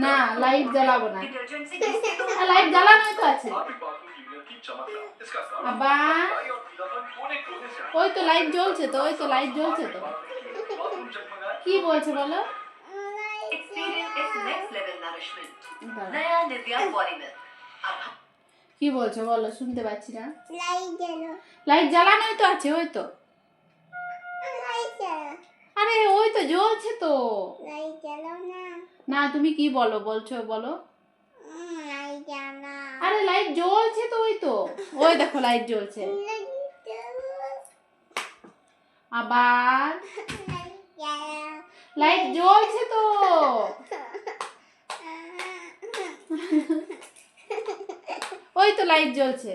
না লাইট জ্বালাবো না, লাইট জ্বালানোই তো আছে। আবার ওই তো লাইট জ্বলছে তো, ওই তো লাইট জ্বলছে তো। কি বলছে বলো? কি বলছো বলো, শুনতে পাচ্ছি না। লাইট জ্বালানোই তো আছে, ওই তো। আরে ওই তো জ্বলছে তো। না তুমি কি বলো, বলছো বলো। আরে লাইট জ্বলছে তো, ওই তো, ওই দেখো লাইট জ্বলছে। আবার লাইট জ্বলছে তো। ওই তো লাইট জ্বলছে।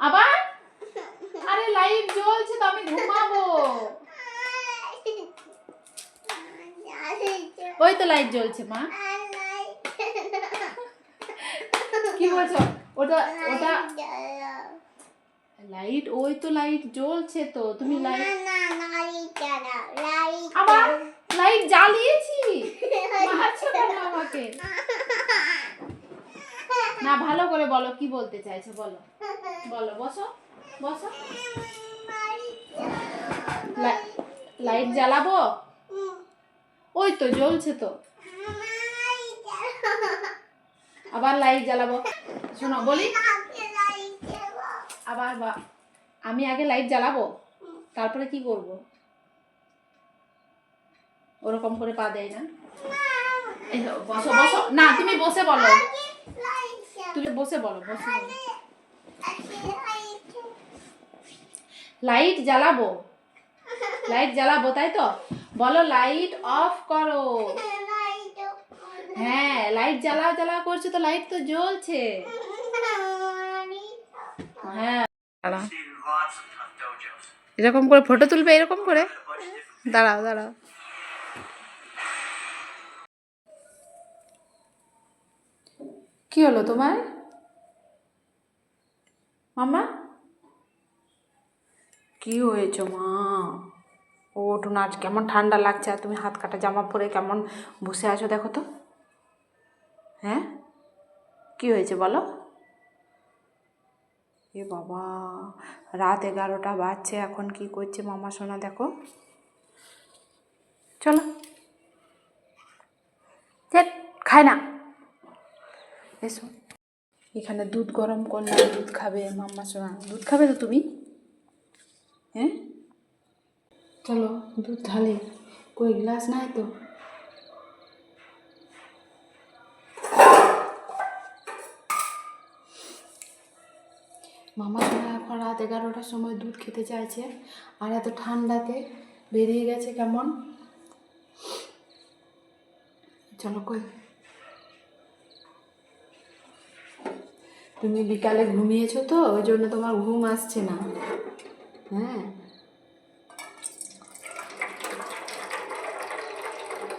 আবার আরে লাইট জ্বলছে তো, আমি ঘুমাবো। ওই তো লাইট জ্বলছে মা। কি বলছো? ওটা ওটা লাইট, ওই তো লাইট জ্বলছে তো, তুমি লাইট আবার লাইট জ্বালিয়েছি। মারছো কেন আমাকে? না ভালো করে বলো, কি বলতে চাইছো বলো, বলো। বসো বসো। লাইট জ্বালাবো? ওই তো জ্বলছে তো। আবার লাইট জ্বালাবো? শোনো বলি, আবার আমি আগে লাইট জ্বালাবো, তারপরে কি করব? ওরকম করে পা দেয় না। বসো বসো। না তুমি বসে বলো, তুমি বসে বলো, বসে বলো। লাইট জ্বালাবো, লাইট জ্বালাবো, তাই তো বলো। লাইট অফ করো। হ্যাঁ লাইট জ্বালাও জ্বালাও করছো তো, লাইট তো জ্বলছে। হ্যাঁ এরকম করে ফটো তুলবে, এরকম করে। দাঁড়াও দাঁড়াও। কি হলো তোমার মামা? কি হয়েছে মা? ওঠো না, আজ কেমন ঠান্ডা লাগছে, আর তুমি হাত কাটা জামা পরে কেমন বসে আছো, দেখো তো। হ্যাঁ কি হয়েছে বলো? এ বাবা, রাত 11টা বাজছে, এখন কি করছে মামা সোনা দেখো। চলো খায় না, এসো। এখানে দুধ গরম করলাম, দুধ খাবে মাম্মা সোনা, দুধ খাবে তো তুমি? হ্যাঁ চলো দুধ ঢালি, কই গ্লাস নাই তো। মামা সোনা এখন রাত 11টার সময় দুধ খেতে চাইছে, আর এত ঠান্ডাতে বেরিয়ে গেছে কেমন। চলো কই। তুমি বিকালে ঘুমিয়েছো তো, ওই জন্য তোমার ঘুম আসছে না। হ্যাঁ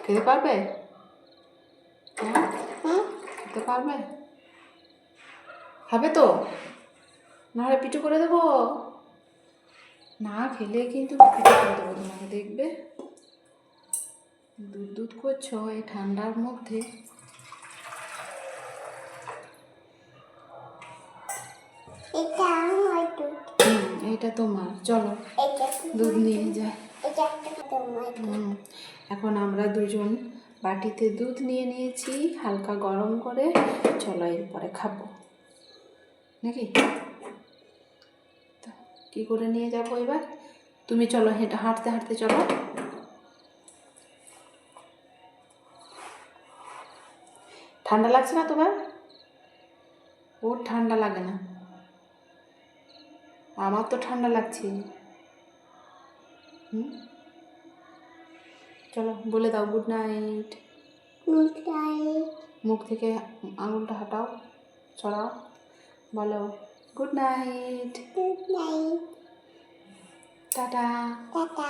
খেতে পারবে? হ্যাঁ খেতে পারবে? খাবে তো, নাহলে পিঠু করে দেবো। না খেলে কিন্তু পিঠু করে দেবো তোমাকে, দেখবে। দুধ দুধ করছো এই ঠান্ডার মধ্যে। এটা তোমার, চলো দুধ নিয়ে যাই। এখন আমরা দুজন বাটিতে দুধ নিয়ে নিয়েছি, হালকা গরম করে। চলো এরপরে খাবো নাকি? তো কী করে নিয়ে যাবো এবার? তুমি চলো, হাঁটতে হাঁটতে চলো। ঠান্ডা লাগছে না তোমার? ওর ঠান্ডা লাগে না, আমার তো ঠান্ডা লাগছে। চলো বলে দাও গুড নাইট। Good night. মুখ থেকে আঙুলটা হাঁটাও, চড়াও, বলো good night. Good night. Tata. Tata.